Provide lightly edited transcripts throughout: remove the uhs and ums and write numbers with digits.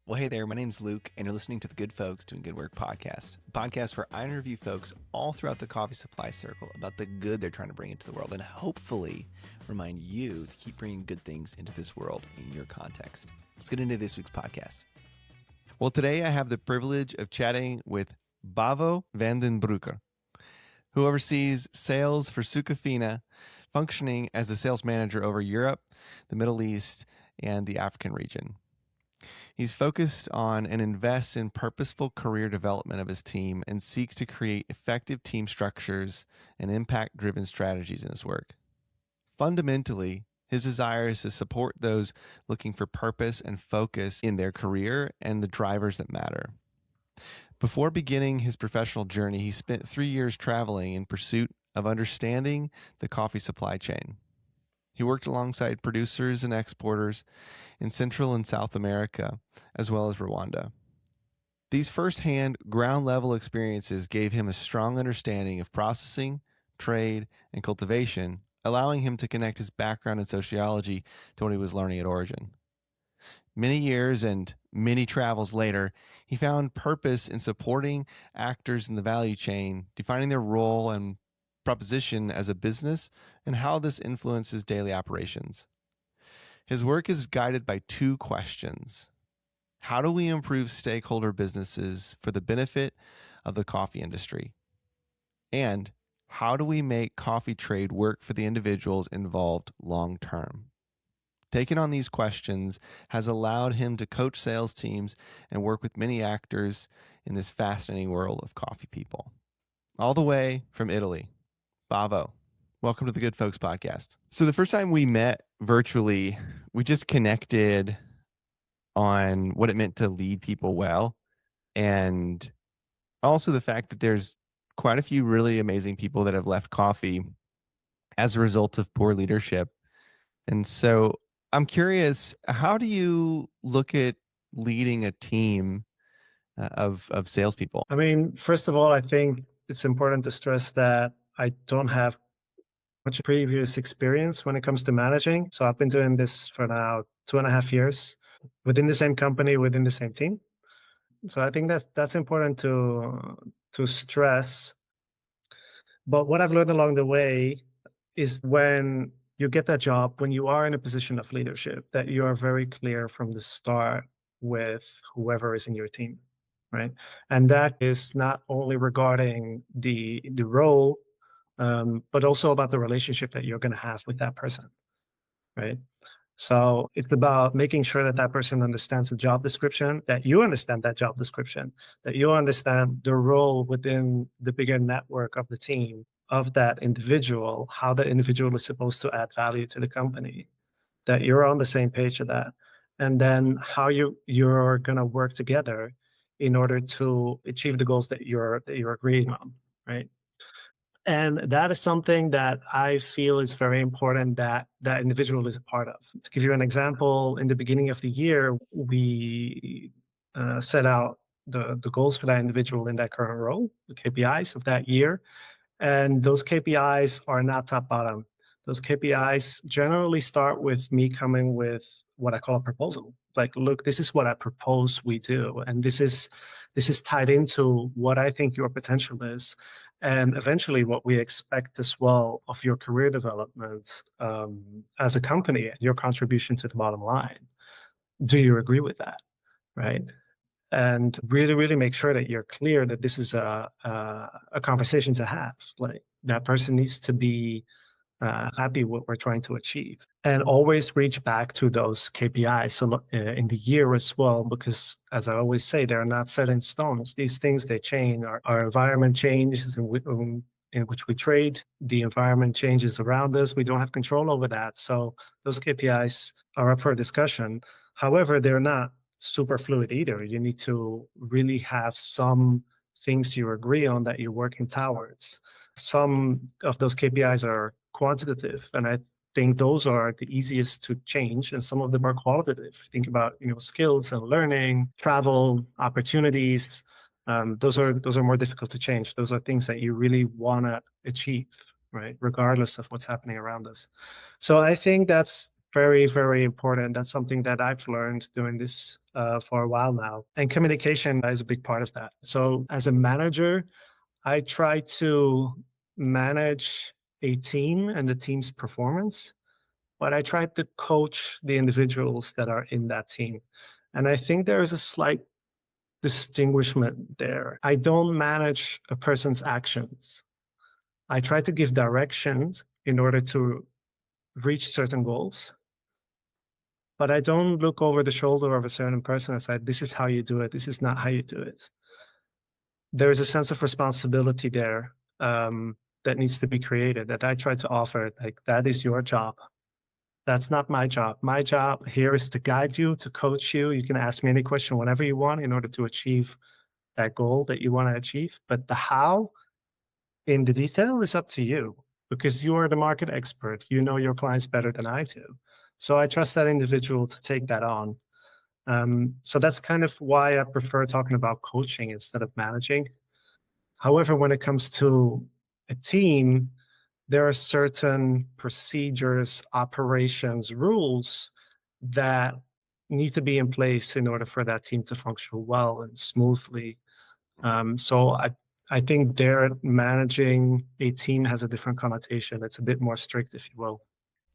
Well, hey there, my name's Luke, and you're listening to the Good Folks Doing Good Work podcast, a podcast where I interview folks all throughout the coffee supply circle about the good they're trying to bring into the world and hopefully remind you to keep bringing good things into this world in your context. Let's get into this week's podcast. Well, today I have the privilege of chatting with Bavo Vandenbroecke, who oversees sales for Sucafina, functioning as the sales manager over Europe, the Middle East, and the African region. He's focused on and invests in purposeful career development of his team and seeks to create effective team structures and impact-driven strategies in his work. Fundamentally, his desire is to support those looking for purpose and focus in their career and the drivers that matter. Before beginning his professional journey, he spent 3 years traveling in pursuit of understanding the coffee supply chain. He worked alongside producers and exporters in Central and South America, as well as Rwanda. These firsthand, ground-level experiences gave him a strong understanding of processing, trade, and cultivation, allowing him to connect his background in sociology to what he was learning at Origin. Many years and many travels later, he found purpose in supporting actors in the value chain, defining their role and proposition as a business, and how this influences daily operations. His work is guided by two questions. How do we improve stakeholder businesses for the benefit of the coffee industry? And how do we make coffee trade work for the individuals involved long term? Taking on these questions has allowed him to coach sales teams and work with many actors in this fascinating world of coffee people. All the way from Italy. Bavo, welcome to the Good Folks podcast. So the first time we met virtually, we just connected on what it meant to lead people well, and also the fact that there's quite a few really amazing people that have left coffee as a result of poor leadership. And so I'm curious, how do you look at leading a team of salespeople? I mean, first of all, I think it's important to stress that I don't have much previous experience when it comes to managing. So I've been doing this for now 2.5 years within the same company, within the same team. So I think that's important to stress. But what I've learned along the way is when you get that job, when you are in a position of leadership, that you are very clear from the start with whoever is in your team, right? And that is not only regarding the role, but also about the relationship that you're going to have with that person, right? So it's about making sure that that person understands the job description, that you understand that job description, that you understand the role within the bigger network of the team of that individual, how that individual is supposed to add value to the company, that you're on the same page of that, and then how you're going to work together in order to achieve the goals that you're agreeing on, right? And that is something that I feel is very important that that individual is a part of. To give you an example, in the beginning of the year, we set out the goals for that individual in that current role, the KPIs of that year. And those KPIs are not top bottom. Those KPIs generally start with me coming with what I call a proposal. Like, look, this is what I propose we do. And this is tied into what I think your potential is. And eventually what we expect as well of your career development as a company and your contribution to the bottom line. Do you agree with that, right? And really, really make sure that you're clear that this is a conversation to have. Like, that person needs to be happy with what we're trying to achieve, and always reach back to those KPIs so in the year as well, because as I always say, they're not set in stones. These things, they change. Our environment changes in which we trade. The environment changes around us. We don't have control over that. So those KPIs are up for discussion. However, they're not super fluid either. You need to really have some things you agree on that you're working towards. Some of those KPIs are quantitative, and I think those are the easiest to change, and some of them are qualitative. Think about skills and learning, travel, opportunities. Those are more difficult to change. Those are things that you really want to achieve, right? Regardless of what's happening around us. So I think that's Very, very important. That's something that I've learned doing this for a while now. And communication is a big part of that. So, as a manager, I try to manage a team and the team's performance, but I try to coach the individuals that are in that team. And I think there is a slight distinguishment there. I don't manage a person's actions. I try to give directions in order to reach certain goals, but I don't look over the shoulder of a certain person and say, this is how you do it. This is not how you do it. There is a sense of responsibility there that needs to be created that I try to offer. Like, that is your job. That's not my job. My job here is to guide you, to coach you. You can ask me any question whenever you want in order to achieve that goal that you want to achieve. But the how in the detail is up to you because you are the market expert. You know your clients better than I do. So I trust that individual to take that on. So that's kind of why I prefer talking about coaching instead of managing. However, when it comes to a team, there are certain procedures, operations, rules that need to be in place in order for that team to function well and smoothly. So I think there managing a team has a different connotation. It's a bit more strict, if you will.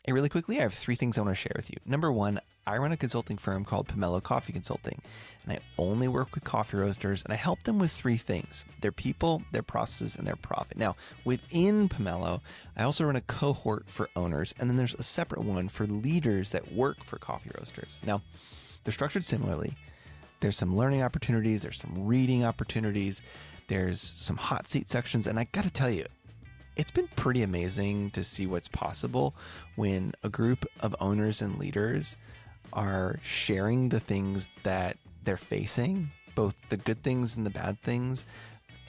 Hey, really quickly, I have 3 things I want to share with you. Number one, I run a consulting firm called Pomelo Coffee Consulting, and I only work with coffee roasters, and I help them with 3 things: their people, their processes, and their profit. Now, within Pomelo, I also run a cohort for owners, and then there's a separate one for leaders that work for coffee roasters. Now, they're structured similarly. There's some learning opportunities, there's some reading opportunities, there's some hot seat sections, and I got to tell you, it's been pretty amazing to see what's possible when a group of owners and leaders are sharing the things that they're facing, both the good things and the bad things,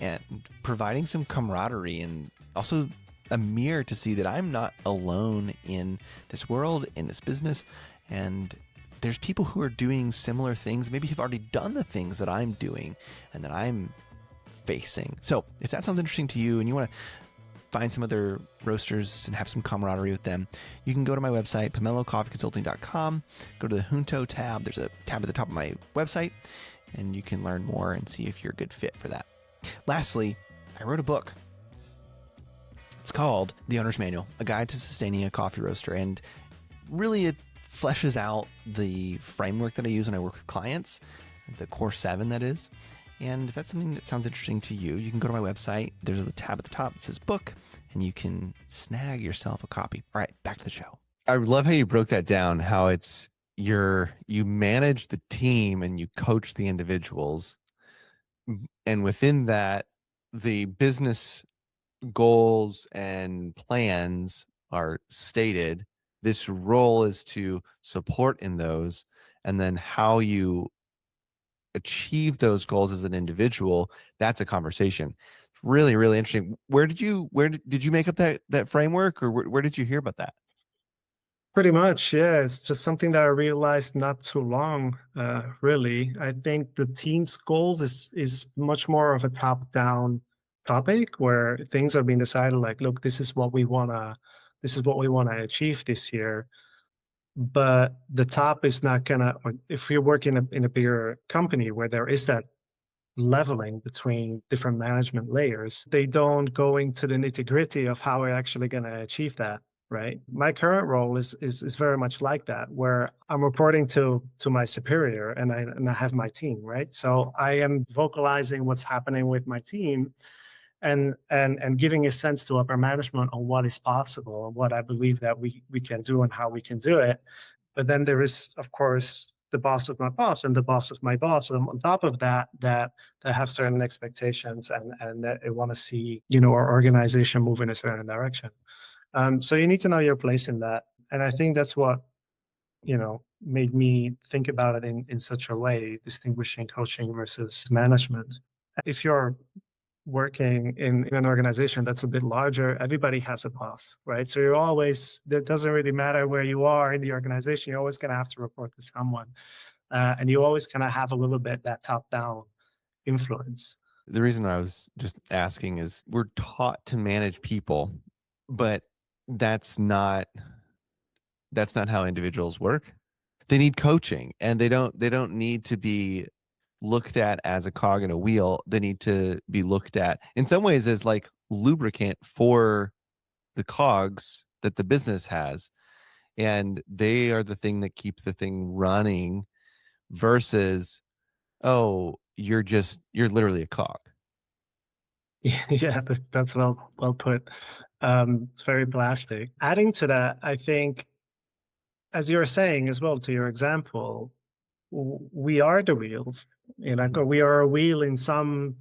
and providing some camaraderie and also a mirror to see that I'm not alone in this world, in this business, and there's people who are doing similar things, maybe have already done the things that I'm doing and that I'm facing. So if that sounds interesting to you and you want to find some other roasters and have some camaraderie with them, you can go to my website, pomelocoffeeconsulting.com, go to the Junto tab. There's a tab at the top of my website, and you can learn more and see if you're a good fit for that. Lastly, I wrote a book. It's called The Owner's Manual, A Guide to Sustaining a Coffee Roaster, and really it fleshes out the framework that I use when I work with clients, the core 7 that is. And if that's something that sounds interesting to you, you can go to my website. There's a tab at the top that says book, and you can snag yourself a copy. All right, back to the show. I love how you broke that down, how it's you manage the team and you coach the individuals. And within that, the business goals and plans are stated. This role is to support in those, and then how you achieve those goals as an individual, that's a conversation. Really, really interesting. Did you make up that framework, or where did you hear about that? Pretty much, yeah. It's just something that I realized not too long, really. I think the team's goals is much more of a top-down topic where things are being decided like, look, this is what we wanna achieve this year. But the top is not gonna, or if you're working in a bigger company where there is that leveling between different management layers, they don't go into the nitty-gritty of how we're actually gonna achieve that, right? My current role is very much like that, where I'm reporting to my superior and I have my team, right? So I am vocalizing what's happening with my team and giving a sense to upper management on what is possible and what I believe that we can do and how we can do it. But then there is, of course, the boss of my boss and the boss of my boss. And on top of that, that have certain expectations and that they want to see, our organization move in a certain direction. So you need to know your place in that. And I think that's what, made me think about it in such a way, distinguishing coaching versus management. If you're working in an organization that's a bit larger, everybody has a boss, right? So you're always, it doesn't really matter where you are in the organization, you're always going to have to report to someone. And you always kind of have a little bit that top down influence. The reason I was just asking is we're taught to manage people, but that's not that's not how individuals work. They need coaching, and they don't need to be looked at as a cog in a wheel. They need to be looked at in some ways as like lubricant for the cogs that the business has, and they are the thing that keeps the thing running versus, oh, you're literally a cog. Yeah, that's well put. It's very plastic. Adding to that, I think, as you were saying as well, to your example, we are the wheels. You know, we are a wheel in some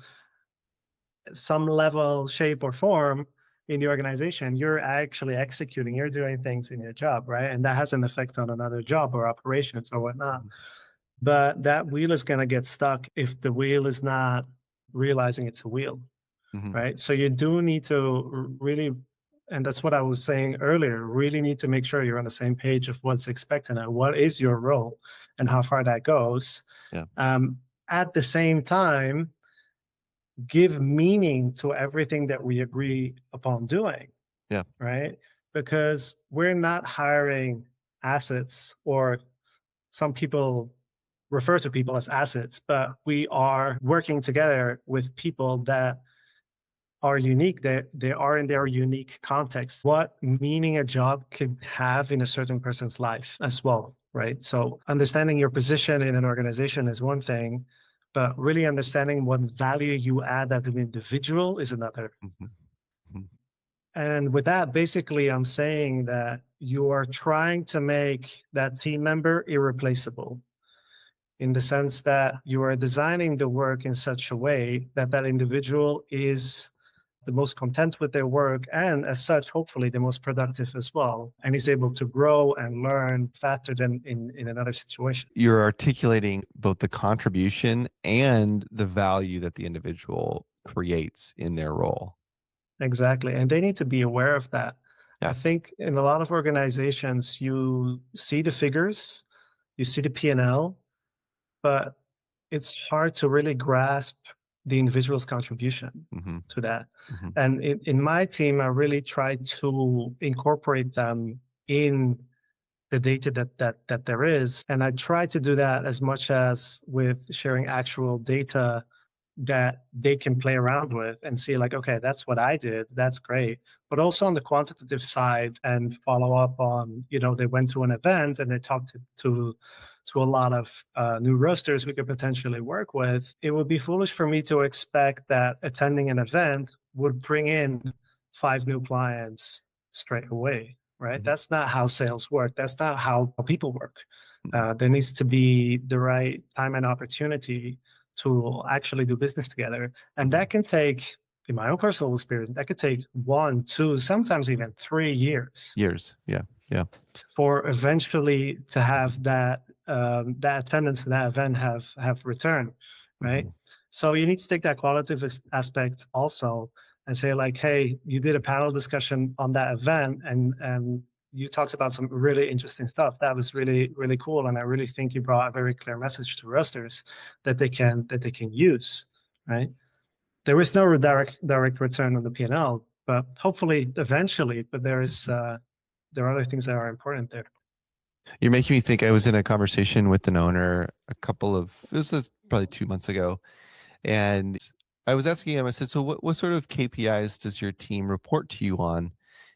level, shape, or form in the organization. You're actually executing. You're doing things in your job, right? And that has an effect on another job or operations or whatnot. But that wheel is going to get stuck if the wheel is not realizing it's a wheel, Mm-hmm. right? So you do need to really, and that's what I was saying earlier, really need to make sure you're on the same page of what's expected and what is your role and how far that goes. Yeah. At the same time, give meaning to everything that we agree upon doing, Yeah. right? Because we're not hiring assets, or some people refer to people as assets, but we are working together with people that are unique, that they are in their unique context. What meaning a job could have in a certain person's life as well, right? So understanding your position in an organization is one thing, but really understanding what value you add as an individual is another. Mm-hmm. Mm-hmm. And with that, basically, I'm saying that you are trying to make that team member irreplaceable, in the sense that you are designing the work in such a way that that individual is the most content with their work, and as such, hopefully the most productive as well, and is able to grow and learn faster than in another situation. You're articulating both the contribution and the value that the individual creates in their role. Exactly. And they need to be aware of that. Yeah. I think in a lot of organizations, you see the figures, you see the P&L, but it's hard to really grasp the individual's contribution Mm-hmm. to that. Mm-hmm. And in my team, I really try to incorporate them in the data that there is. And I try to do that as much as with sharing actual data that they can play around with and see, like, okay, that's what I did, that's great. But also on the quantitative side, and follow up on, they went to an event and they talked to a lot of new roasters we could potentially work with. It would be foolish for me to expect that attending an event would bring in 5 new clients straight away, right? Mm-hmm. That's not how sales work. That's not how people work. Mm-hmm. There needs to be the right time and opportunity to actually do business together. And Mm-hmm. that can take, in my own personal experience, that could take 1, 2, sometimes even 3 years Years. Yeah. Yeah. for eventually to have that attendance to that event have returned, right? Mm-hmm. So you need to take that qualitative aspect also and say, like, hey, you did a panel discussion on that event, and you talked about some really interesting stuff. That was really, really cool, and I really think you brought a very clear message to roasters that they can use, right? There is no direct return on the P&L, but hopefully eventually. But there are other things that are important there. You're making me think. I was in a conversation with an owner this was probably 2 months ago. And I was asking him, I said, so what sort of KPIs does your team report to you on?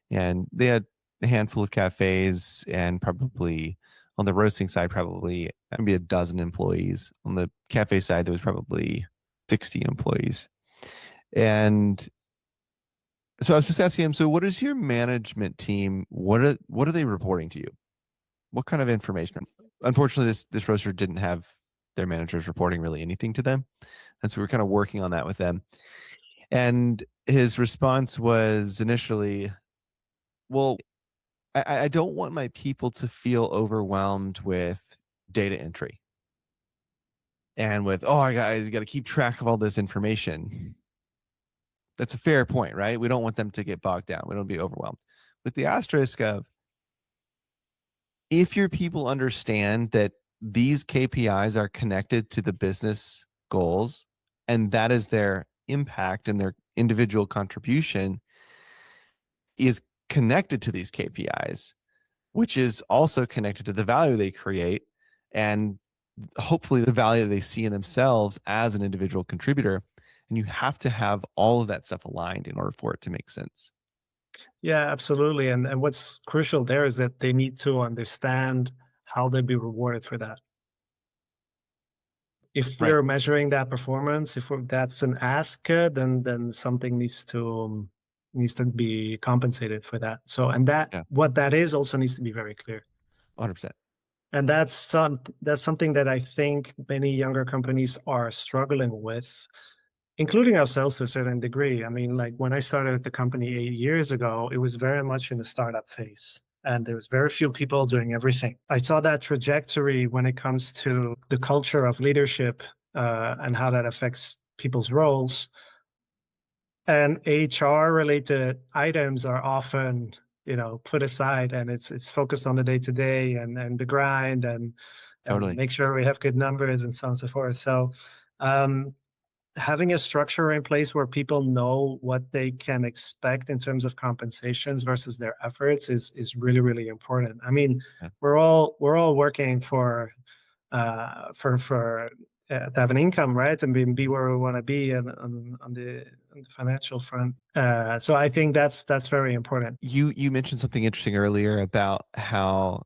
And they had a handful of cafes, and probably on the roasting side, probably maybe a dozen employees. On the cafe side, there was probably 60 employees. And so I was just asking him, so what is your management team? What are they reporting to you? What kind of information? Unfortunately, this roaster didn't have their managers reporting really anything to them. And so we were kind of working on that with them. And his response was initially, well, I don't want my people to feel overwhelmed with data entry and with, oh, I got to keep track of all this information. That's a fair point, right? We don't want them to get bogged down. We don't be overwhelmed. With the asterisk of, if your people understand that these KPIs are connected to the business goals, and that is their impact and their individual contribution is connected to these KPIs, which is also connected to the value they create and hopefully the value they see in themselves as an individual contributor. And you have to have all of that stuff aligned in order for it to make sense. Yeah, absolutely. And what's crucial there is that they need to understand how they'll be rewarded for that. If Right. we're measuring that performance, that's an ask, then something needs to be compensated for that. So, and that Yeah. what that is also needs to be very clear. 100%. And that's something that I think many younger companies are struggling with, including ourselves to a certain degree. I mean, like when I started the company 8 years ago, it was very much in the startup phase. And there was very few people doing everything. I saw that trajectory when it comes to the culture of leadership and how that affects people's roles. And HR related items are often, put aside, and it's focused on the day to day and the grind and Totally. make sure we have good numbers and so on and so forth. So um, having a structure in place where people know what they can expect in terms of compensations versus their efforts is really, really important. I mean, Yeah. we're all working for to have an income, right, and be where we want to be on the financial front. So I think that's very important. You mentioned something interesting earlier about how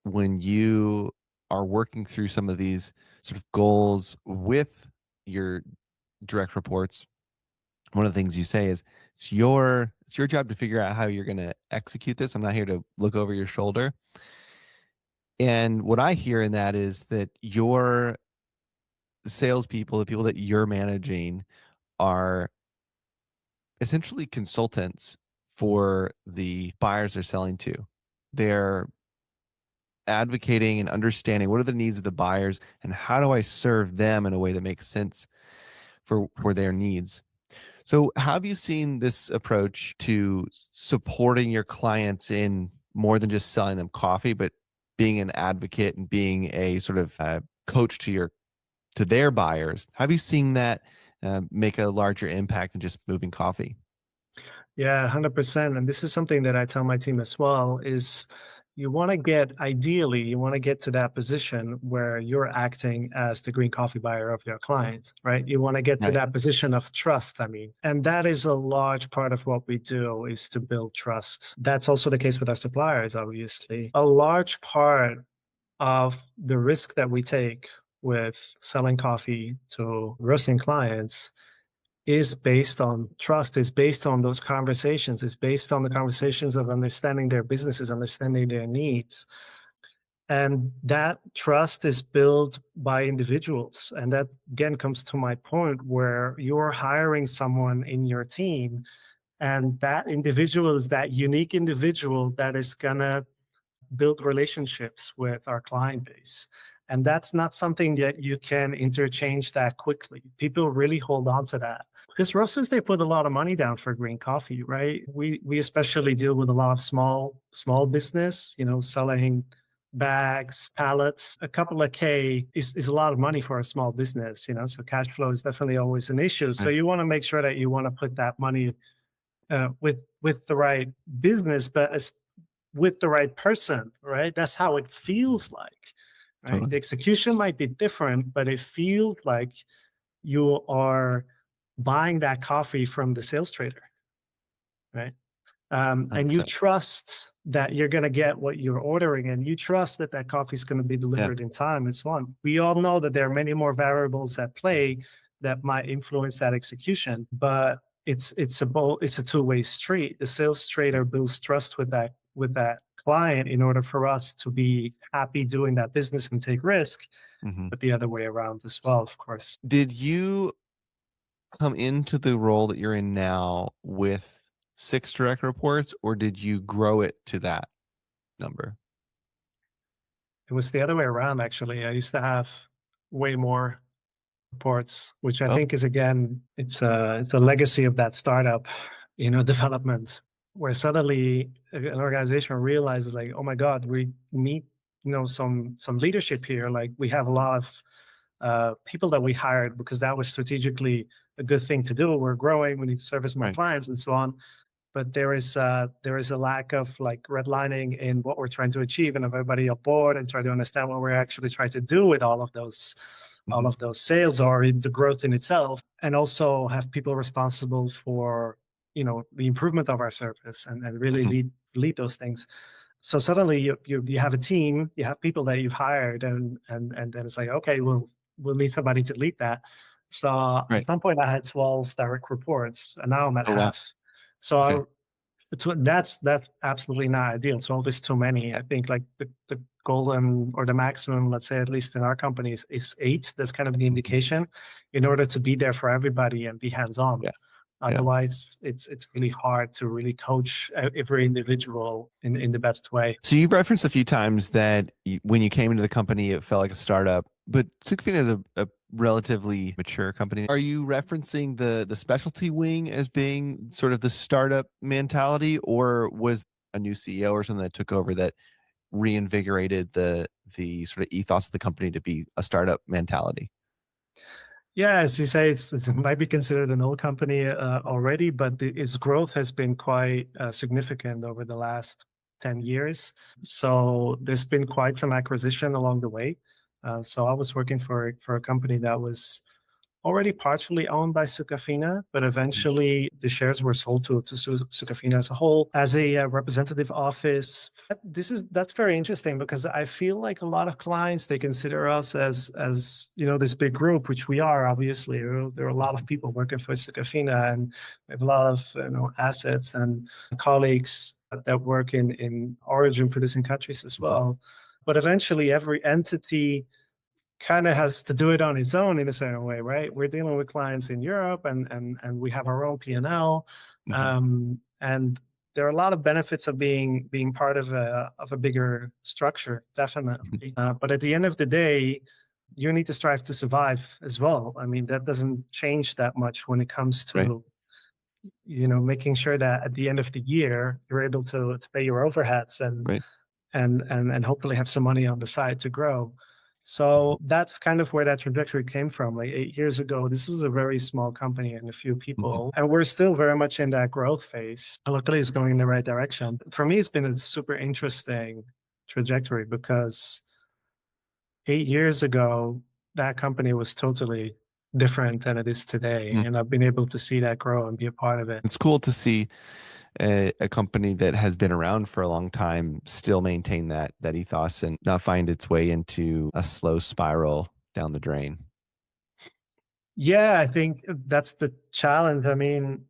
when you are working through some of these sort of goals with your direct reports, one of the things you say is it's your job to figure out how you're going to execute this. I'm not here to look over your shoulder. And what I hear in that is that your salespeople, the people that you're managing, are essentially consultants for the buyers they're selling to. They're advocating and understanding what are the needs of the buyers and how do I serve them in a way that makes sense for their needs. So, have you seen this approach to supporting your clients in more than just selling them coffee, but being an advocate and being a sort of coach to their buyers? Have you seen that make a larger impact than just moving coffee? Yeah, 100%. And this is something that I tell my team as well is you want to get to that position where you're acting as the green coffee buyer of your clients, right? You want to get to Right. that position of trust, I mean. And that is a large part of what we do is to build trust. That's also the case with our suppliers, obviously. A large part of the risk that we take with selling coffee to roasting clients is based on trust, is based on those conversations, is based on the conversations of understanding their businesses, understanding their needs. And that trust is built by individuals. And that again comes to my point where you're hiring someone in your team, and that individual is that unique individual that is going to build relationships with our client base. And that's not something that you can interchange that quickly. People really hold on to that because roasters, they put a lot of money down for green coffee, right? We especially deal with a lot of small business, selling bags, pallets. A couple of K is a lot of money for a small business, so cash flow is definitely always an issue. So Right. you want to make sure that you want to put that money with the right business, but with the right person, right? That's how it feels like, right? Totally. The execution might be different, but it feels like you are buying that coffee from the sales trader, right? And you 100%. trust that you're going to get what you're ordering, and you trust that that coffee is going to be Yeah. delivered in time and so on. We all know that there are many more variables at play that might influence that execution, but it's a two-way street. The sales trader builds trust with that client in order for us to be happy doing that business and take risk, Hmm. but the other way around as well, of course. Did you come into the role that you're in now with 6 direct reports, or did you grow it to that number? It was the other way around, actually. I used to have way more reports, which I Oh, think is again, it's a legacy of that startup, development, where suddenly an organization realizes like, oh my God, we need some leadership here. Like we have a lot of people that we hired because that was strategically a good thing to do. We're growing, we need to service more right. clients and so on. but there is a lack of like redlining in what we're trying to achieve and everybody aboard and try to understand what we're actually trying to do with all Mhm. of those sales or in the growth in itself, and also have people responsible for the improvement of our service and really Mhm. lead those things. So suddenly you have a team, you have people that you've hired, and then it's like, okay, we'll need somebody to lead that. So at Right. some point I had 12 direct reports, and now I'm at Oh, wow. half. So Okay. that's absolutely not ideal. 12 is too many. Yeah. I think like the golden or the maximum, let's say at least in our company, is eight. That's kind of the Mhm. indication in order to be there for everybody and be hands-on. Yeah. Yeah. Otherwise, it's really hard to really coach every individual in the best way. So you've referenced a few times that when you came into the company, it felt like a startup, but Sukafina is a relatively mature company. Are you referencing the specialty wing as being sort of the startup mentality, or was a new CEO or something that took over that reinvigorated the sort of ethos of the company to be a startup mentality? Yeah, as you say, it might be considered an old company already, but its growth has been quite significant over the last 10 years. So there's been quite some acquisition along the way. So I was working for a company that was already partially owned by Sukafina, but Mhm. eventually the shares were sold to Sukafina as a whole as a representative office. That's very interesting because I feel like a lot of clients they consider us as this big group, which we are obviously. There are a lot of Mhm. people working for Sukafina, and we have a lot of assets and colleagues that work in origin producing countries as Mhm. well. But eventually, every entity kind of has to do it on its own in a certain way, right? We're dealing with clients in Europe, and we have our own P&L, Mhm. and there are a lot of benefits of being part of a bigger structure, Mhm. definitely. But at the end of the day, you need to strive to survive as well. I mean, that doesn't change that much when it comes Right. to making sure that at the end of the year you're able to pay your overheads and Right. and hopefully have some money on the side to grow. Mhm. So that's kind of where that trajectory came from. Like 8 years ago, this was a very small company and a few Mhm. people, and we're still very much in that growth phase. Luckily, it's going in the right direction. For me, it's been a super interesting trajectory because 8 years ago, that company was totally different than it is today, Mm. and I've been able to see that grow and be a part of it. It's cool to see a company that has been around for a long time still maintain that ethos and not find its way into a slow spiral down the drain. Yeah, I think that's the challenge. I mean,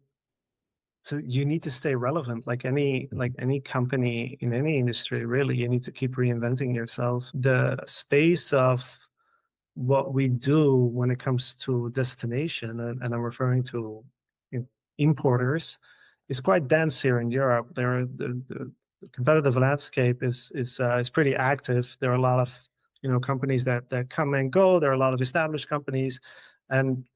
you need to stay relevant like any Mhm. company in any industry. Really, you need to keep reinventing yourself. The space of what we do when it comes to destination, and I'm referring to importers, is quite dense here in Europe. The competitive landscape is pretty active. There are a lot of companies that come and go. There are a lot of established companies, and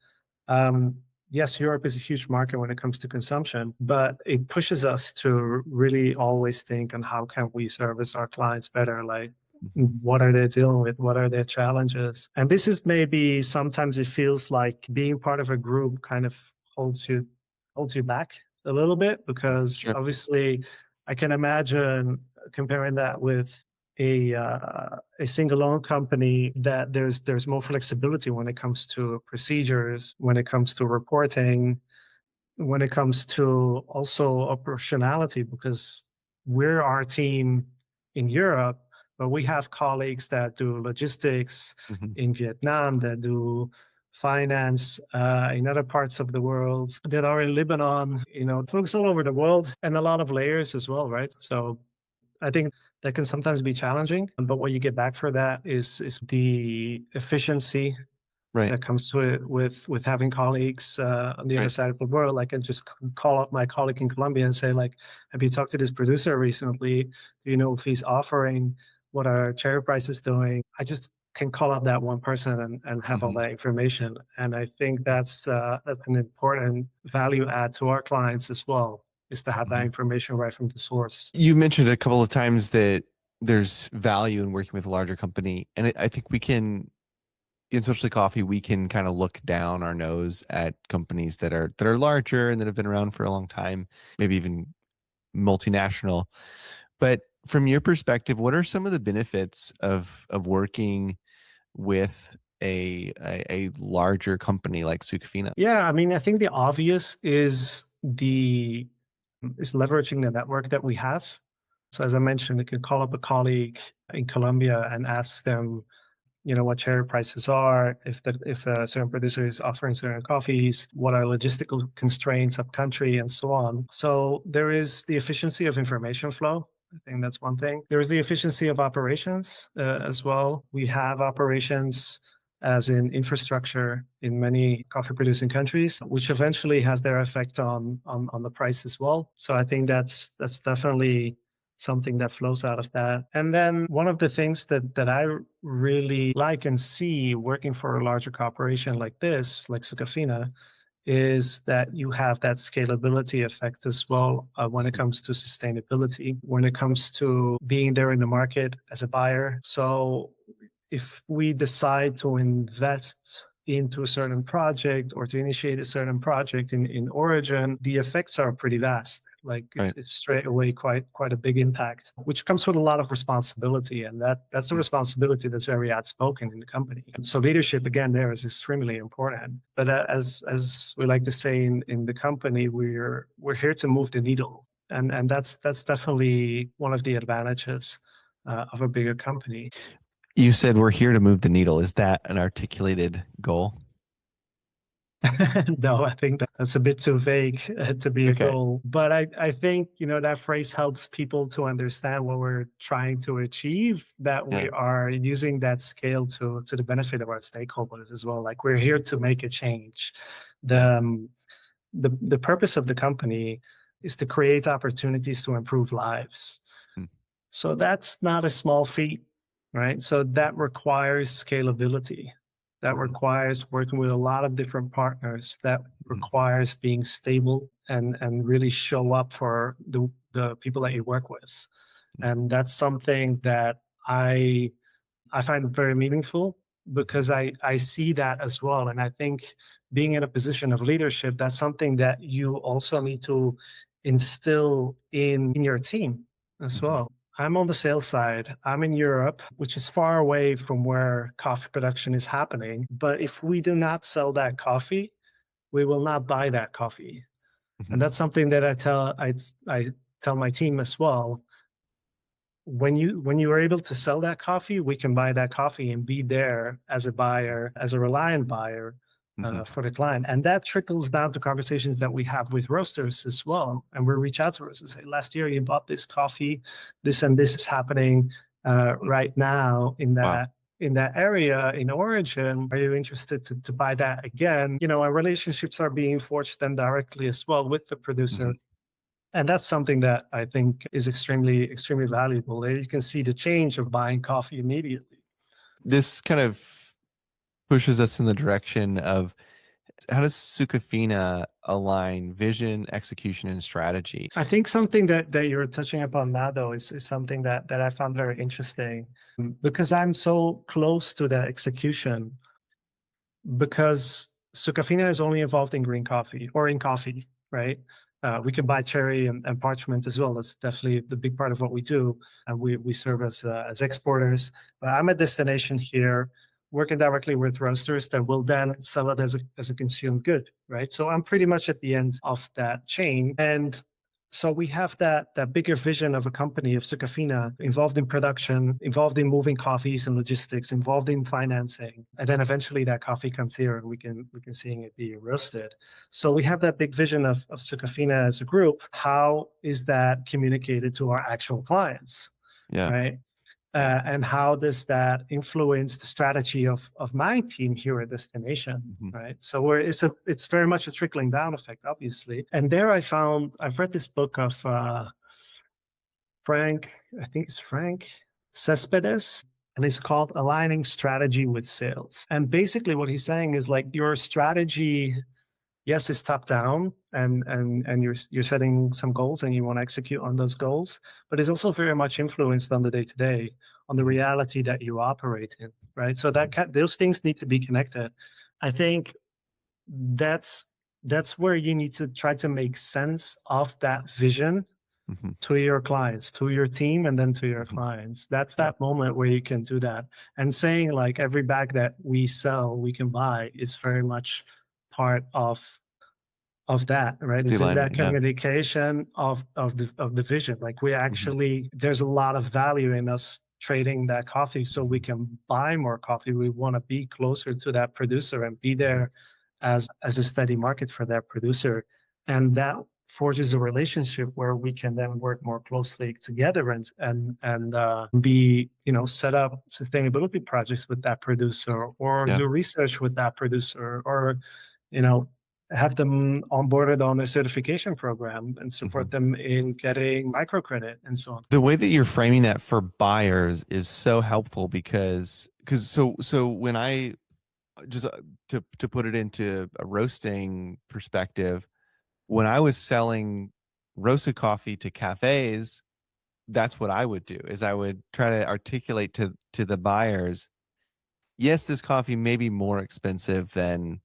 um, yes, Europe is a huge market when it comes to consumption, but it pushes us to really always think on how can we service our clients better. Like, Mhm. what are they dealing with? What are their challenges? And this is maybe sometimes it feels like being part of a group kind of holds you back a little bit because Sure. obviously I can imagine comparing that with a single owned company that there's more flexibility when it comes to procedures, when it comes to reporting, when it comes to also operationality, because we're our team in Europe, but we have colleagues that do logistics Mhm. in Vietnam, that do finance in other parts of the world, that are in Lebanon, folks all over the world, and a lot of layers as well, right? So I think that can sometimes be challenging, but what you get back for that is the efficiency Right. that comes to it with having colleagues on the other Right. side of the world. I can just call up my colleague in Colombia and say, like, have you talked to this producer recently? Do you know if he's offering? What are cherry prices doing? I just can call up that one person and have all Mhm. that information. And I think that's an important value add to our clients as well, is to have that Mhm. information right from the source. You mentioned a couple of times that there's value in working with a larger company, and I think we can in specialty coffee, we can kind of look down our nose at companies that are larger and that have been around for a long time, maybe even multinational. But from your perspective, what are some of the benefits of working with a larger company like Sukafina? Yeah, I mean, I think the obvious is leveraging the network that we have. So as I mentioned, you can call up a colleague in Colombia and ask them, what cherry prices are, if a certain producer is offering certain coffees, what are logistical constraints up country, and so on. So there is the efficiency of information flow. I think that's one thing. There is the efficiency of operations as well. We have operations as in infrastructure in many coffee producing countries, which eventually has their effect on the price as well. So I think that's definitely something that flows out of that. And then one of the things that I really like and see working for a larger corporation like this, like Sukafina, is that you have that scalability effect as well when it comes to sustainability, when it comes to being there in the market as a buyer. So if we decide to invest into a certain project or to initiate a certain project in origin, the effects are pretty vast. Like Right. it's straight away quite a big impact, which comes with a lot of responsibility, and that's a Mm. responsibility that's very outspoken in the company. So leadership again there is extremely important. But as we like to say in the company, we're here to move the needle, and that's definitely one of the advantages of a bigger company. You said we're here to move the needle. Is that an articulated goal? No, I think that's a bit too vague to be a Okay. goal. But I think, that phrase helps people to understand what we're trying to achieve, that Yeah. we are using that scale to the benefit of our stakeholders as well. Like we're here to make a change. Yeah. The, um, the purpose of the company is to create opportunities to improve lives. Mm. So that's not a small feat, right? So that requires scalability. That Mhm. requires working with a lot of different partners. That Mhm. requires being stable and really show up for the people that you work with. Mhm. And that's something that I find very meaningful Mhm. because I see that as well. And I think being in a position of leadership, that's something that you also need to instill in your team as Mhm. well. I'm on the sales side. I'm in Europe, which is far away from where coffee production is happening. But if we do not sell that coffee, we will not buy that coffee. And Mhm. that's something that I tell my team as well. When you are able to sell that coffee, we can buy that coffee and be there as a buyer, as a reliant buyer Mhm. for the client. And that trickles down to conversations that we have with roasters as well. And we reach out to roasters and say, last year you bought this coffee, this and this is happening Mm. right now Wow. in that area in origin. Are you interested to buy that again? Our relationships are being forged then directly as well with the Mhm. producer, and that's something that I think is extremely, extremely valuable. There you can see the change of buying coffee immediately. This kind of pushes us in the direction of how does Sukafina align vision, execution, and strategy? I think something that you're touching upon now, though, is something that I found very interesting because I'm so close to the execution. Because Sucafina is only involved in green coffee or in coffee, right? We can buy cherry and parchment as well. That's definitely the big part of what we do, and we serve as exporters. But I'm a destination here, working directly with roasters that will then sell it as a consumed good, right? So I'm pretty much at the end of that chain, and so we have that bigger vision of a company of Sucafina involved in production, involved in moving coffees and logistics, involved in financing, and then eventually that coffee comes here and we can see it being roasted. So we have that big vision of Sucafina as a group. How is that communicated to our actual clients, Yeah. right? Yeah. And how does that influence the strategy of my team here at Destination? Mhm. Right. So it's very much a trickling down effect, obviously. And there I've read this book of Frank, I think it's Frank Cespedes, and it's called Aligning Strategy with Sales. And basically what he's saying is like your strategy, yes, it's top down and you're setting some goals and you want to execute on those goals, but it's also very much influenced on the day to day, on the Mhm. reality that you operate in. right? So those things need to be connected. I think that's that's where you need to try to make sense of that vision Hmm. to your clients, to your team, and then to your Hmm. clients. That's Yeah. that moment where you can do that. And saying like every bag that we sell, we can buy is very much part of that, right? The Is in that alignment. Yeah. communication of the vision. Like we Hmm. actually there's a lot of value in us trading that coffee so we Hmm. can buy more coffee. We want to be closer to that producer and be Hmm. there as a steady market for that producer. And that forges a relationship where we can then work more closely together and be, set up sustainability projects with that producer or Yeah. do research with that producer or you know have them onboarded on a certification program and Hmm. support them in getting microcredit and so on. The way that you're framing that for buyers is so helpful because so when I just to put it into a roasting perspective, when I was selling roasted coffee to cafes, that's what I would do is I would try to articulate to the buyers, yes, this coffee may be more expensive than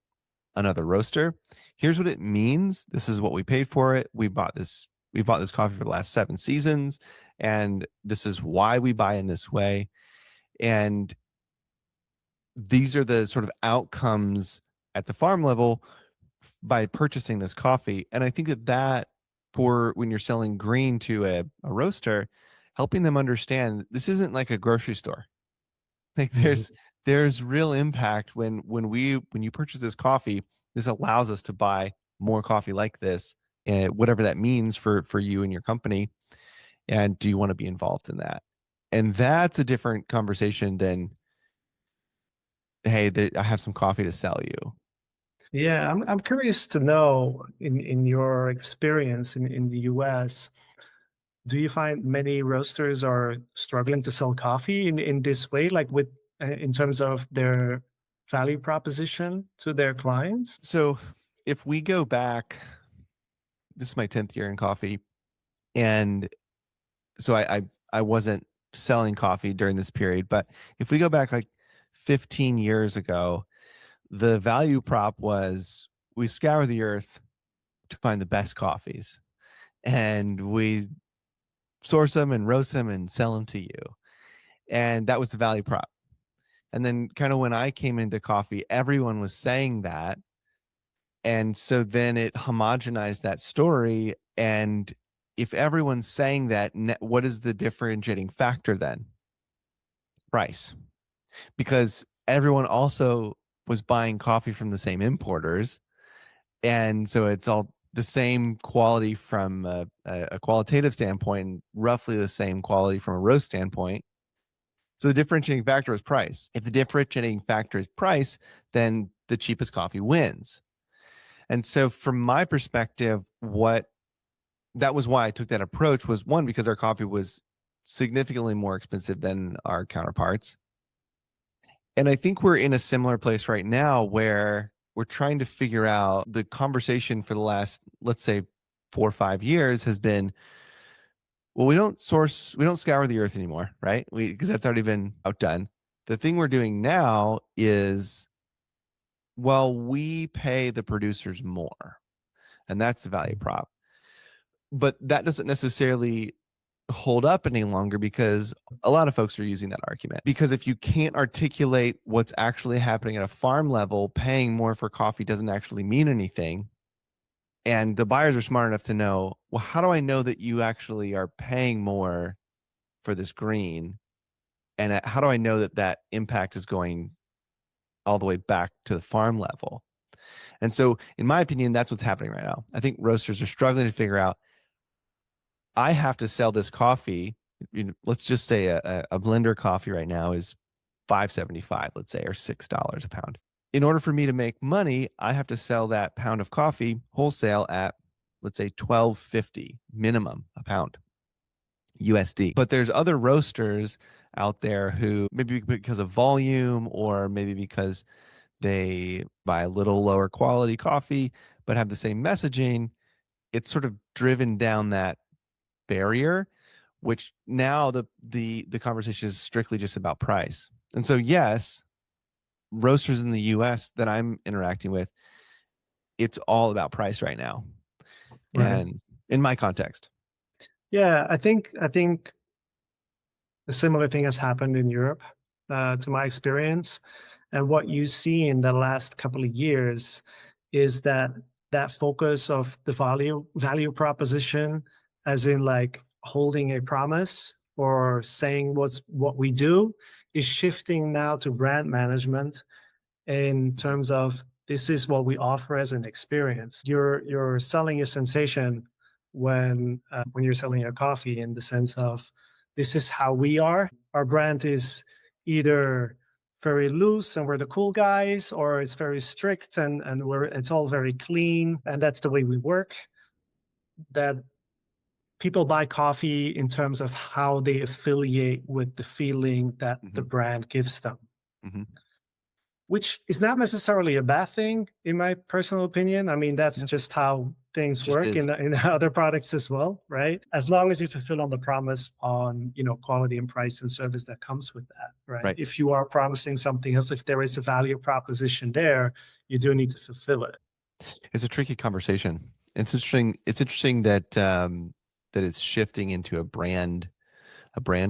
another roaster. Here's what it means. This is what we paid for it. We bought this coffee for the last 7 seasons, and this is why we buy in this way. And these are the sort of outcomes at the farm level by purchasing this coffee. And I think that for when you're selling green to a roaster, helping them understand this isn't like a grocery store. Like Mhm. there's real impact when you purchase this coffee. This allows us to buy more coffee like this, and whatever that means for you and your company. And do you want to be involved in that? And that's a different conversation than, hey, I have some coffee to sell you. Yeah, I'm curious to know in your experience in the US, do you find many roasters are struggling to sell coffee in this way, like with in terms of their value proposition to their clients? So if we go back, this is my 10th year in coffee, and so I wasn't selling coffee during this period, but if we go back like 15 years ago, the value prop was we scour the earth to find the best coffees, and we source them and roast them and sell them to you. And that was the value prop. And then kind of when I came into coffee, everyone was saying that. And so then it homogenized that story. And if everyone's saying that, what is the differentiating factor then? Price. Because everyone also was buying coffee from the same importers. And so it's all the same quality from a qualitative standpoint, and roughly the same quality from a roast standpoint. So the differentiating factor is price. If the differentiating factor is price, then the cheapest coffee wins. And so from my perspective, what that was why I took that approach was one, because our coffee was significantly more expensive than our counterparts. And I think we're in a similar place right now where we're trying to figure out the conversation for the last, let's say, 4 or 5 years has been, well, we don't scour the earth anymore, right? Because that's already been outdone. The thing we're doing now is, well, we pay the producers more, and that's the value prop. But that doesn't necessarily hold up any longer because a lot of folks are using that argument. Because if you can't articulate what's actually happening at a farm level, paying more for coffee doesn't actually mean anything. And the buyers are smart enough to know, well, how do I know that you actually are paying more for this green? And how do I know that that impact is going all the way back to the farm level? And so, in my opinion, that's what's happening right now. I think roasters are struggling to figure out, I have to sell this coffee. Let's just say a blender coffee right now is 5.75, let's say, or $6 a pound. In order for me to make money, I have to sell that pound of coffee wholesale at, let's say, 12.50 minimum a pound USD. But there's other roasters out there who, maybe because of volume or maybe because they buy a little lower quality coffee but have the same messaging, it's sort of driven down that barrier, which now the conversation is strictly just about price. And so yes, roasters in the US that I'm interacting with, it's all about price right now. Right. And in my context. Yeah, I think a similar thing has happened in Europe, to my experience. And what you see in the last couple of years is that that focus of the value proposition, as in like holding a promise or saying what we do, is shifting now to brand management in terms of this is what we offer as an experience. You're selling a sensation when you're selling your coffee, in the sense of this is how we are. Our brand is either very loose and we're the cool guys, or it's very strict and it's all very clean and that's the way we work. That people buy coffee in terms of how they affiliate with the feeling that the Hmm. brand gives them, Hmm. which is not necessarily a bad thing, in my personal opinion. I mean, that's Yeah, just how it things just work is. in other products as well, right? As long as you fulfill on the promise on, quality and price and service that comes with that, right? Right. If you are promising something else, if there is a value proposition there, you do need to fulfill it. It's a tricky conversation. It's interesting. It's interesting that that it's shifting into a brand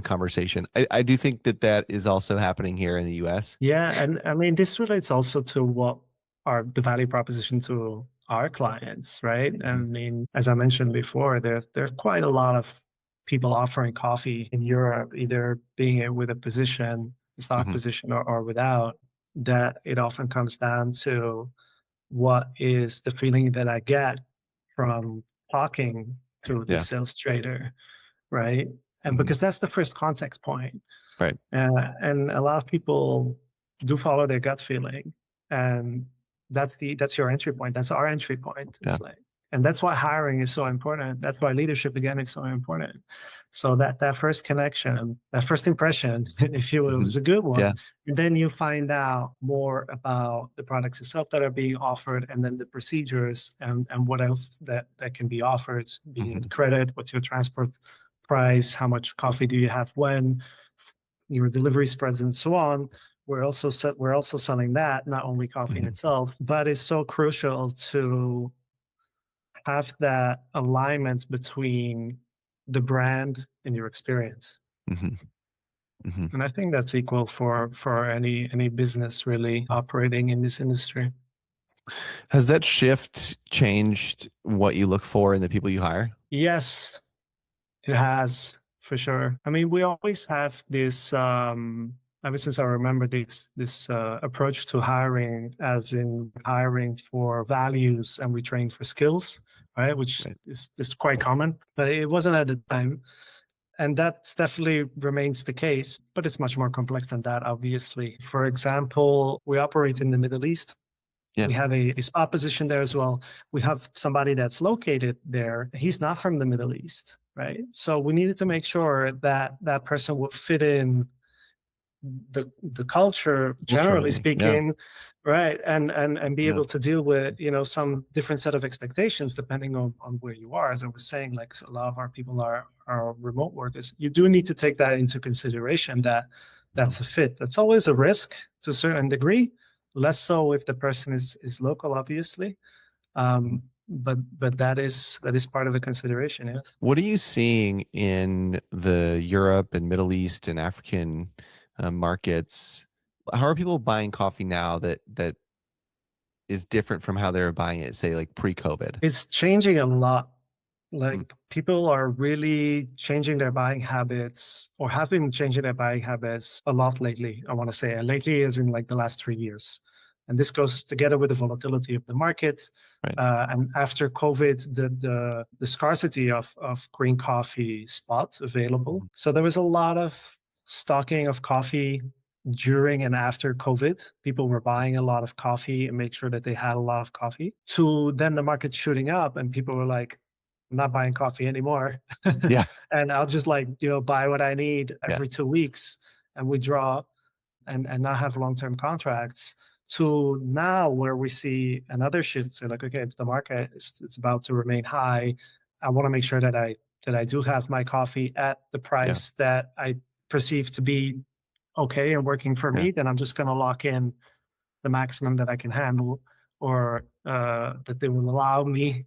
conversation. I do think that that is also happening here in the US. Yeah, and I mean, this relates also to what are the value proposition to our clients, right? I Mhm. mean, as I mentioned before, there are quite a lot of people offering coffee in Europe, either being it with a position, a stock Mhm. position, or without. That it often comes down to what is the feeling that I get from talking to the Yeah. sales trader, right? And Mhm. because that's the first contact point. Right. And a lot of people do follow their gut feeling, and that's your entry point. That's our entry point. Yeah. It's like, and that's why hiring is so important. That's why leadership again is so important. So that first connection, that first impression, if you will, Mhm. is a good one. Yeah. And then you find out more about the products itself that are being offered, and then the procedures and what else that can be offered, being Mhm. it credit, what's your transport price, how much coffee do you have when, your delivery spreads and so on. We're also selling that, not only coffee in Mhm. itself, but it's so crucial to have that alignment between the brand and your experience. Mhm. Mhm. And I think that's equal for any business really operating in this industry. Has that shift changed what you look for in the people you hire? Yes, it has, for sure. I mean, we always have this, ever since I remember, this approach to hiring, as in hiring for values and we train for skills, right? Which Right. is quite common, but it wasn't at the time. And that definitely remains the case, but it's much more complex than that, obviously. For example, we operate in the Middle East. Yeah. We have a spot position there as well. We have somebody that's located there. He's not from the Middle East, right? So we needed to make sure that that person would fit in the culture, generally Culturally. Yeah. speaking, right? And be Yeah. able to deal with, some different set of expectations depending on where you are. As I was saying, like a lot of our people are remote workers. You do need to take that into consideration, that Mhm. that's a fit. That's always a risk to a certain degree, less so if the person is local, obviously. Mhm. But that is part of the consideration, yes. What are you seeing in the Europe and Middle East and African markets? How are people buying coffee now that is different from how they were buying it, say, like pre-COVID? It's changing a lot. Mm. Like people are really changing their buying habits, or have been changing their buying habits a lot lately. I want to say, and lately is in like the last 3 years. And this goes together with the volatility of the market. Right. And after COVID, the scarcity of green coffee spots available. Mhm. So there was a lot of stocking of coffee during and after COVID. People were buying a lot of coffee and make sure that they had a lot of coffee. To then the market shooting up, and people were like, "I'm not buying coffee anymore, Yeah. and I'll just like buy what I need Yeah. every 2 weeks and withdraw and not have long term contracts." To now, where we see another shift, say like, okay, if the market is about to remain high, I want to make sure that I do have my coffee at the Yeah. price that I perceive to be okay and working for Yeah. me. Then I'm just going to lock in the maximum that I can handle, or that they will allow me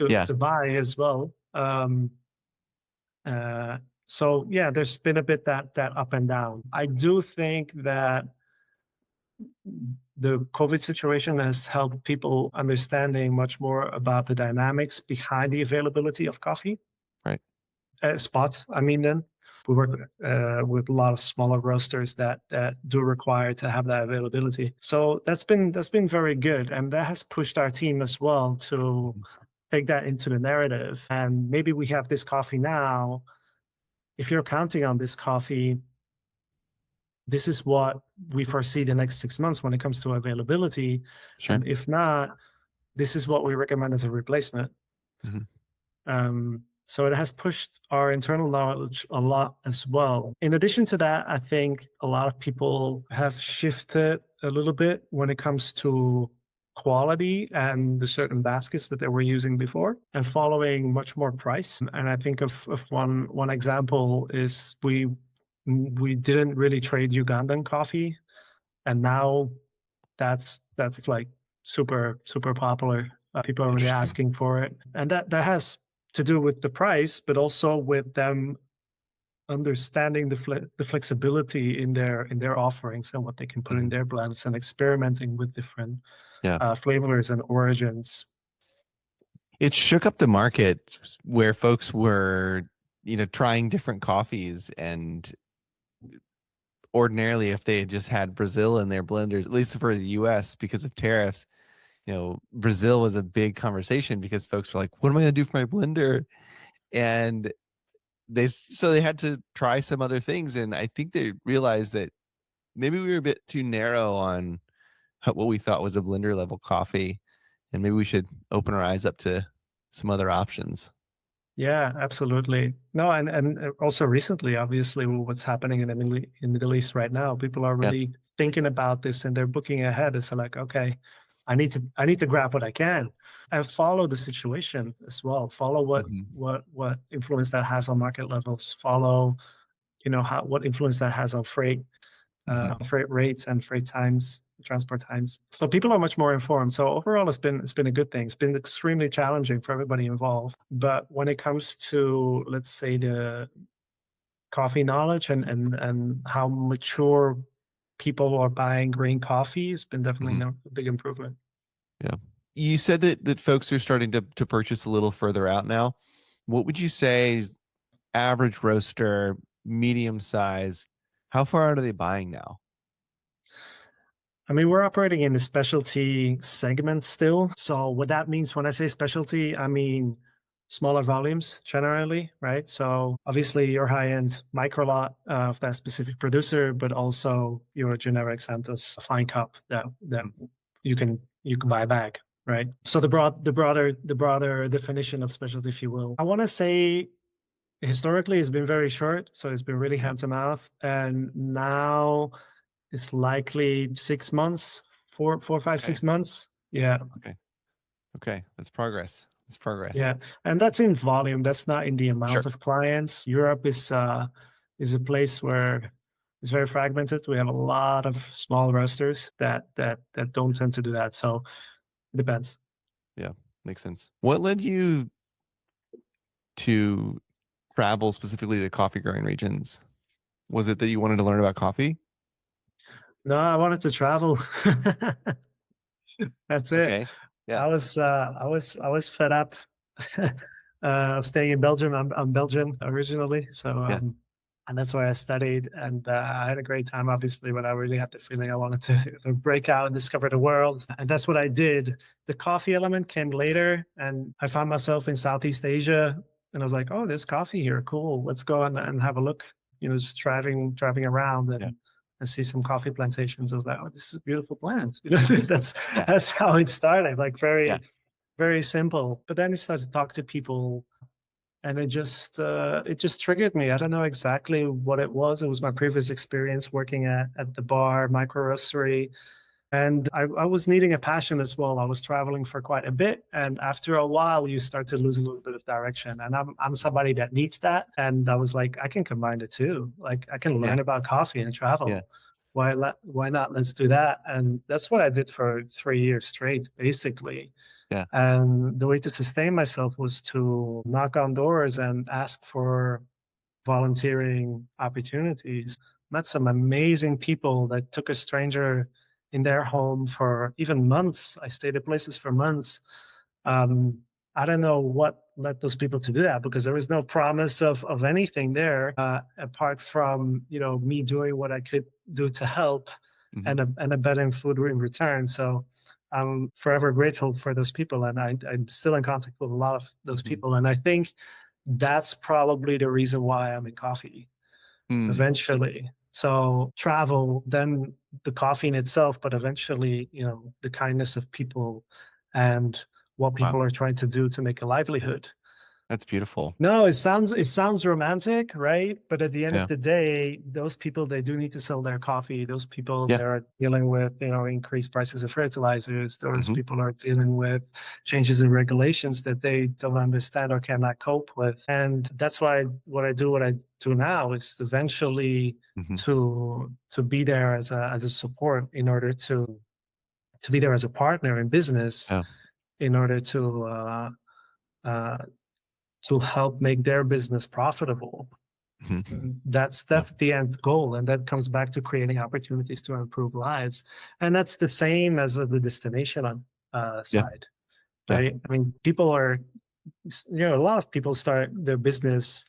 Yeah. to buy as well. Uh, so yeah, there's been a bit that up and down. I do think that the COVID situation has helped people understanding much more about the dynamics behind the availability of coffee Right. spots. I mean, then we work with a lot of smaller roasters that do require to have that availability. So that's been very good, and that has pushed our team as well to Mhm. take that into the narrative. And maybe we have this coffee now. If you're counting on this coffee, this is what we foresee the next 6 months when it comes to availability. Sure. And if not, this is what we recommend as a replacement. Mhm. So it has pushed our internal knowledge a lot as well. In addition to that, I think a lot of people have shifted a little bit when it comes to quality and the certain baskets that they were using before and following much more price. And I think of one example is we didn't really trade Ugandan coffee, and now that's like super popular. People are really Interesting. asking for it, and that has to do with the price, but also with them understanding the flexibility in their offerings and what they can put in Mhm. their blends and experimenting with different Yeah. flavors and origins. It shook up the market where folks were, trying different coffees. And ordinarily, if they had just had Brazil in their blenders, at least for the US, because of tariffs, Brazil was a big conversation because folks were like, what am I going to do for my blender? And so they had to try some other things. And I think they realized that maybe we were a bit too narrow on what we thought was a blender level coffee. And maybe we should open our eyes up to some other options. Yeah, absolutely. No, and also recently, obviously, with what's happening in the Middle East right now, people are Yeah. really thinking about this and they're booking ahead. It's like, okay, I need to grab what I can and follow the situation as well. Follow Hmm. what influence that has on market levels. Follow, how what influence that has Hmm. on freight rates and freight times, transport times. So people are much more informed. So overall, it's been a good thing. It's been extremely challenging for everybody involved. But when it comes to, let's say, the coffee knowledge and how mature people are buying green coffee, it's been definitely Hmm. a big improvement. Yeah. You said that folks are starting to purchase a little further out now. What would you say is average roaster, medium size? How far out are they buying now? I mean, we're operating in the specialty segment still. So what that means when I say specialty, I mean smaller volumes generally, right? So obviously your high-end micro lot of that specific producer, but also your generic Santos fine cup that Mhm. you can buy back, right? So the broader definition of specialty, if you will. I want to say historically it's been very short, so it's been really Yeah. hand to mouth, and now it's likely 6 months, four, five, Okay. 6 months. Yeah, Okay. Okay. That's progress. That's progress. yeah, and that's in volume. That's not in the amount Sure. of clients. Europe is a place where it's very fragmented. We have a lot of small roasters that don't tend to do that. So it depends. Yeah. Makes sense. What led you to travel specifically to coffee growing regions? Was it that you wanted to learn about coffee? No, I wanted to travel. That's it. Okay. Yeah. I was fed up of staying in Belgium. I'm Belgian originally, so Yeah. and that's why I studied. And I had a great time, obviously, but I really had the feeling I wanted to break out and discover the world, and that's what I did. The coffee element came later, and I found myself in Southeast Asia, and I was like, "Oh, there's coffee here. Cool. Let's go and have a look." Just driving around Yeah. and see some coffee plantations. I was like, "Oh, this is a beautiful plant." That's Yeah. that's how it started. Like Yeah. very simple. But then I started to talk to people, and it just triggered me. I don't know exactly what it was. It was my previous experience working at the bar, micro roastery. And I was needing a passion as well. I was traveling for quite a bit. And after a while, you start to lose a little bit of direction. And I'm somebody that needs that. And I was like, I can combine the two. Like I can Yeah. learn about coffee and Yeah. travel. Why not? Let's do that. And that's what I did for 3 years straight, basically. Yeah. And the way to sustain myself was to knock on doors and ask for volunteering opportunities. Met some amazing people that took a stranger in their home for even months. I stayed at places for months. Um, I don't know what led those people to do that because there was no promise of anything there apart from me doing what I could do to help Hmm. and a better food in return. So I'm forever grateful for those people, and I'm still in contact with a lot of those Hmm. people. And I think that's probably the reason why I'm in coffee Mm. eventually. So travel, then the coffee in itself, but eventually, the kindness of people and what Wow. people are trying to do to make a livelihood. That's beautiful. No, it sounds romantic, right? But at the end of Yeah. the day, those people they do need to sell their coffee. Those people Yeah. they're dealing with, increased prices of fertilizers. Those Hmm. people are dealing with changes in regulations that they don't understand or cannot cope with. And that's why what I do now is eventually Hmm. to be there as a support in order to be there as a partner in business Yeah. in order uh, to help make their business profitable. Hmm. That's Yeah. that's the end goal, and that comes back to creating opportunities to improve lives. And that's the same as the destination on Yeah. side, Yeah. right? I mean, a lot of people start their business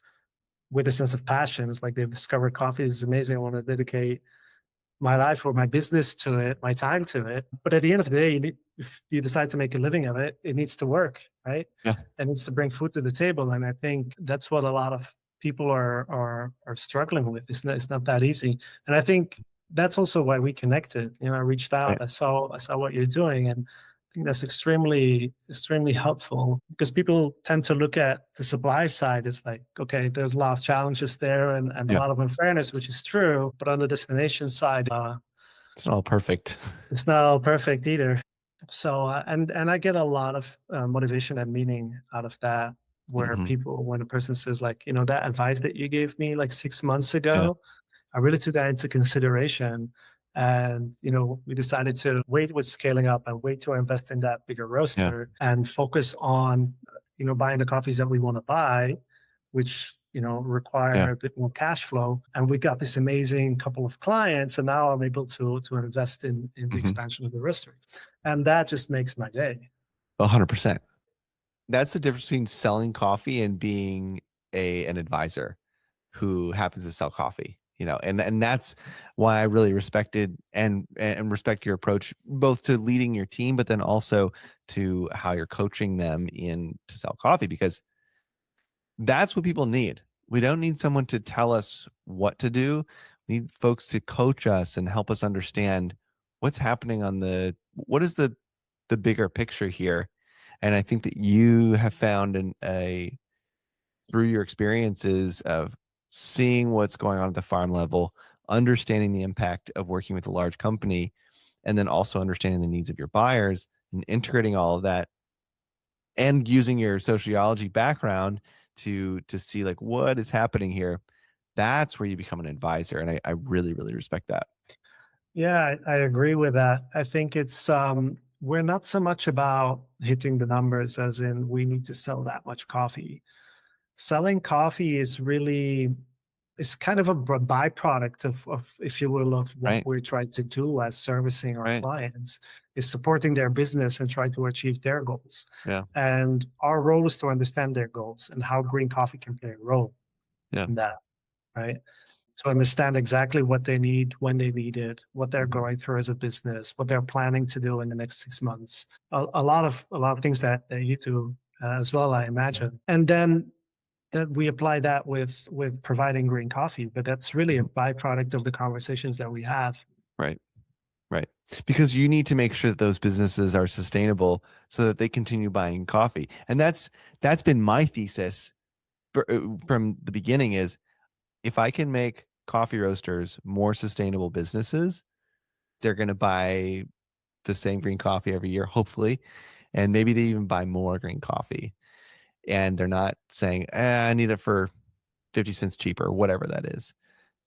with a sense of passion. It's like they've discovered coffee is amazing. I want to dedicate my life or my business to it, my time to it. But at the end of the day, if you decide to make a living of it, it needs to work, right? Yeah. It needs to bring food to the table. And I think that's what a lot of people are struggling with. It's not that easy. And I think that's also why we connected. I reached out, Right. I saw what you're doing, and I think that's extremely helpful because people tend to look at the supply side as like, okay, there's a lot of challenges there and a Yeah. lot of unfairness, which is true. But on the destination side, It's not all perfect. it's not perfect either. So and I get a lot of motivation and meaning out of that, where Hmm. when a person says like, that advice that you gave me like 6 months Yeah. ago, I really took that into consideration. And, we decided to wait with scaling up and wait to invest in that bigger Yeah. roaster and focus on, buying the coffees that we want to buy, which, Yeah. require a bit more cash flow. And we got this amazing couple of clients. And now I'm able to invest in the Hmm. expansion of the roastery. And that just makes my day. 100%. That's the difference between selling coffee and being an advisor who happens to sell coffee, and that's why I really respected and respect your approach both to leading your team, but then also to how you're coaching them in to sell coffee, because that's what people need. We don't need someone to tell us what to do. We need folks to coach us and help us understand what's happening what is the bigger picture here. And I think that you have found through your experiences of seeing what's going on at the farm level, understanding the impact of working with a large company, and then also understanding the needs of your buyers and integrating all of that and using your sociology background to see like what is happening here. That's where you become an advisor. And I really, really respect that. Yeah, I agree with that. I think we're not so much about hitting the numbers as in we need to sell that much coffee. Selling coffee is really it's kind of a byproduct of if you will of what Right. we're trying to do as servicing our Right. clients is supporting their business and try to achieve their goals. Yeah. And our role is to understand their goals and how green coffee can play a role Yeah. in that, right? To understand exactly what they need, when they need it, what they're Mhm. going through as a business, what they're planning to do in the next 6 months. A lot of things that you do as well, I imagine. And then that we apply that with providing green coffee, but that's really a Mhm. byproduct of the conversations that we have. Right. Right. Because you need to make sure that those businesses are sustainable so that they continue buying coffee. And that's been my thesis from the beginning is if I can make coffee roasters more sustainable businesses, they're going to buy the same green coffee every year, hopefully. And maybe they even buy more green coffee. And they're not saying, I need it for 50 cents cheaper, whatever that is.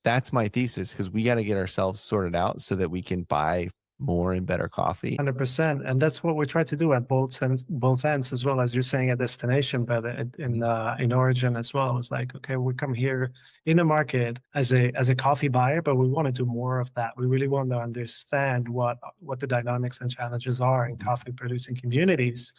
That's my thesis, because we got to get ourselves sorted out so that we can buy more and better coffee. 100%. And that's what we try to do at both ends, as well as you're saying at destination, but in origin as well. It's like, okay, we come here in the market as a coffee buyer, but we want to do more of that. We really want to understand what the dynamics and challenges are in coffee producing communities.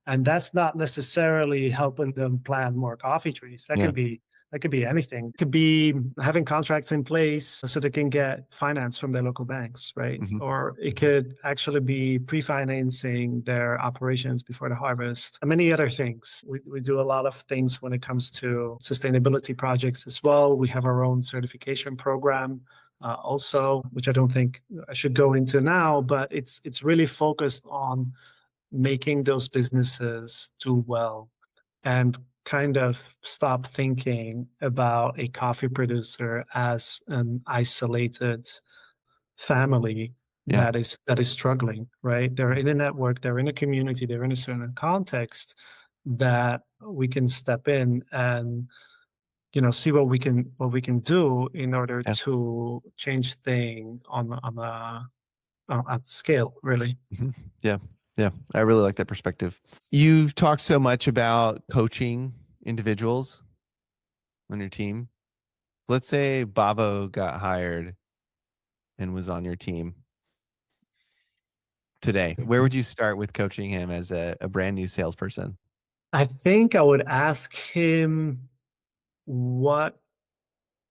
And that's not necessarily helping them plant more coffee trees. That Yeah. could be anything. It could be having contracts in place so they can get finance from their local banks, right? Mhm. Or it could actually be pre-financing their operations before the harvest, and many other things. We do a lot of things when it comes to sustainability projects as well. We have our own certification program also, which I don't think I should go into now, but it's really focused on making those businesses do well and kind of stop thinking about a coffee producer as an isolated family Yeah. that is struggling, right? They're in a network, they're in a community, they're in a certain context that we can step in and see what we can do in order Yeah. to change thing at scale, really. Mhm. Yeah. Yeah. I really like that perspective. You've talked so much about coaching individuals on your team. Let's say Bavo got hired and was on your team today. Where would you start with coaching him as a brand new salesperson? I think I would ask him what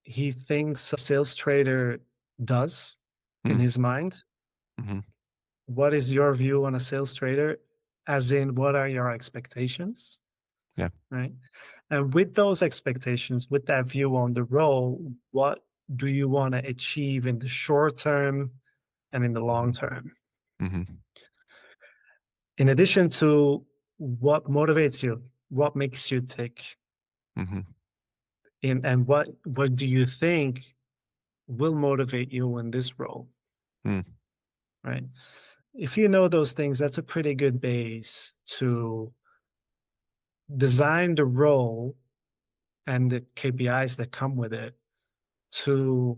he thinks a sales trader does in Hmm. his mind. Hmm. What is your view on a sales trader? As in, what are your expectations? Yeah. Right. And with those expectations, with that view on the role, what do you want to achieve in the short term and in the long term? Hmm. In addition to what motivates you, what makes you tick, Hmm. and what do you think will motivate you in this role, Mm. right? If you know those things, that's a pretty good base to design the role and the KPIs that come with it to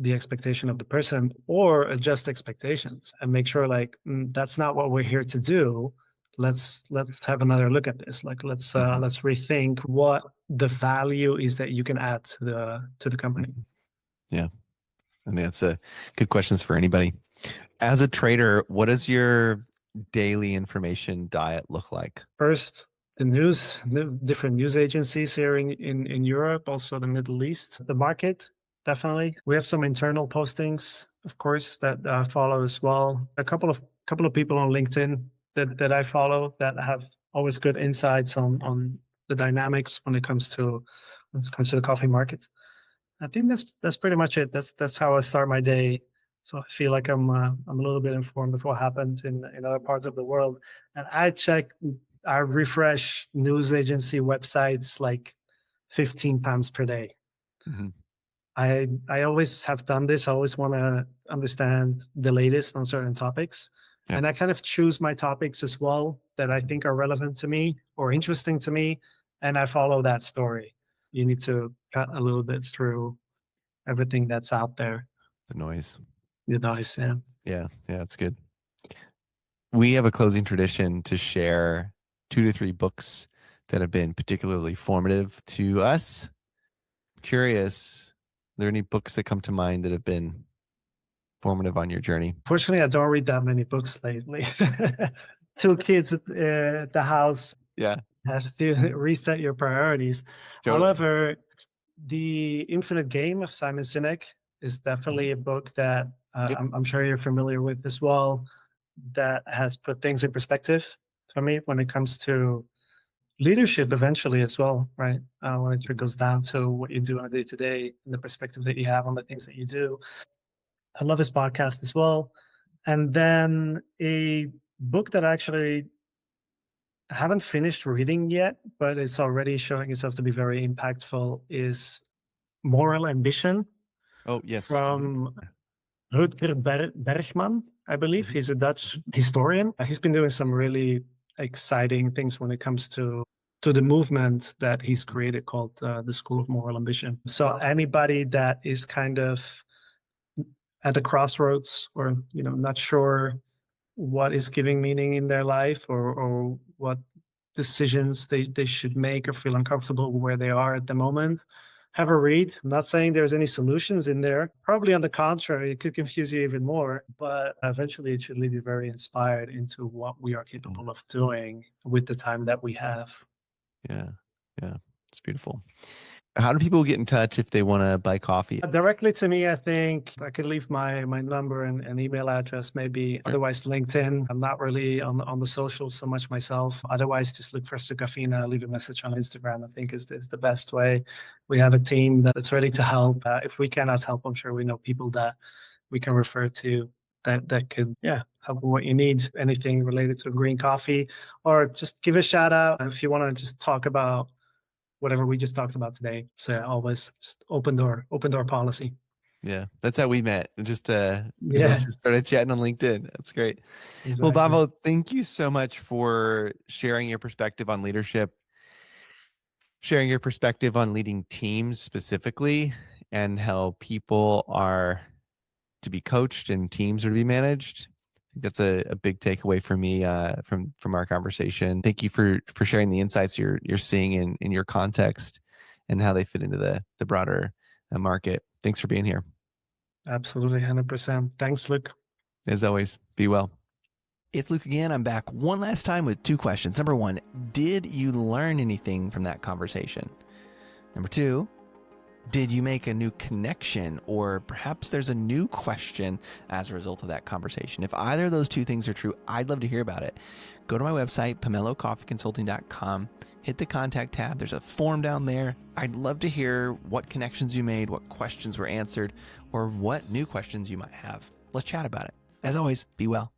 the expectation of the person, or adjust expectations and make sure like, that's not what we're here to do. Let's have another look at this. Like let's rethink what the value is that you can add to the company. Yeah. I mean, that's a good questions for anybody. As a trader, what does your daily information diet look like? First, the different news agencies here in Europe, also the Middle East, the market, definitely. We have some internal postings, of course, that follow as well. A couple of people on LinkedIn that I follow that have always good insights on the dynamics when it comes to the coffee market. I think that's pretty much it. That's how I start my day. So I feel like I'm a little bit informed of what happened in other parts of the world. And I refresh news agency websites like 15 times per day. Hmm. I always have done this. I always want to understand the latest on certain topics. Yeah. And I kind of choose my topics as well that I think are relevant to me or interesting to me. And I follow that story. You need to cut a little bit through everything that's out there. The noise. You know, I say. Yeah. Yeah. That's good. We have a closing tradition to share 2 to 3 books that have been particularly formative to us. Curious, are there any books that come to mind that have been formative on your journey? Fortunately, I don't read that many books lately. 2 kids at the house Yeah. have to reset your priorities. Totally. However, The Infinite Game of Simon Sinek is definitely a book that Yep. I'm sure you're familiar with as well, that has put things in perspective for me when it comes to leadership eventually as well, right? When it trickles down to what you do on a day to day and the perspective that you have on the things that you do. I love his podcast as well. And then a book that I actually haven't finished reading yet, but it's already showing itself to be very impactful is Moral Ambition Oh, yes. from Rutger Bergman, I believe. Mhm. He's a Dutch historian. He's been doing some really exciting things when it comes to to the movement that he's created called the School of Moral Ambition. So anybody that is kind of at the crossroads, or not sure what is giving meaning in their life, or what decisions they should make, or feel uncomfortable where they are at the moment, have a read. I'm not saying there's any solutions in there. Probably on the contrary, it could confuse you even more, but eventually it should leave you very inspired into what we are capable of doing with the time that we have. Yeah. Yeah. It's beautiful. How do people get in touch if they want to buy coffee? Directly to me, I think I could leave my number and email address, maybe. Otherwise, LinkedIn. I'm not really on the socials so much myself. Otherwise, just look for Sugafina, leave a message on Instagram, I think is the best way. We have a team that's ready to help. If we cannot help, I'm sure we know people that we can refer to that could, help with what you need, anything related to green coffee, or just give a shout out if you want to just talk about whatever we just talked about today. So always just open door policy. Yeah, that's how we met. Just we Yeah, both just started chatting on LinkedIn. That's great. Well, exactly. Bavo, thank you so much for sharing your perspective on leadership, sharing your perspective on leading teams specifically, and how people are to be coached and teams are to be managed. I think that's a big takeaway for me from our conversation. Thank you for sharing the insights you're seeing in your context and how they fit into the broader market. Thanks for being here. Absolutely, 100%. Thanks, Luke. As always, be well. It's Luke again. I'm back one last time with two questions. Number one, did you learn anything from that conversation? Number two, did you make a new connection, or perhaps there's a new question as a result of that conversation? If either of those two things are true, I'd love to hear about it. Go to my website, pomelocoffeeconsulting.com, hit the contact tab. There's a form down there. I'd love to hear what connections you made, what questions were answered, or what new questions you might have. Let's chat about it. As always, be well.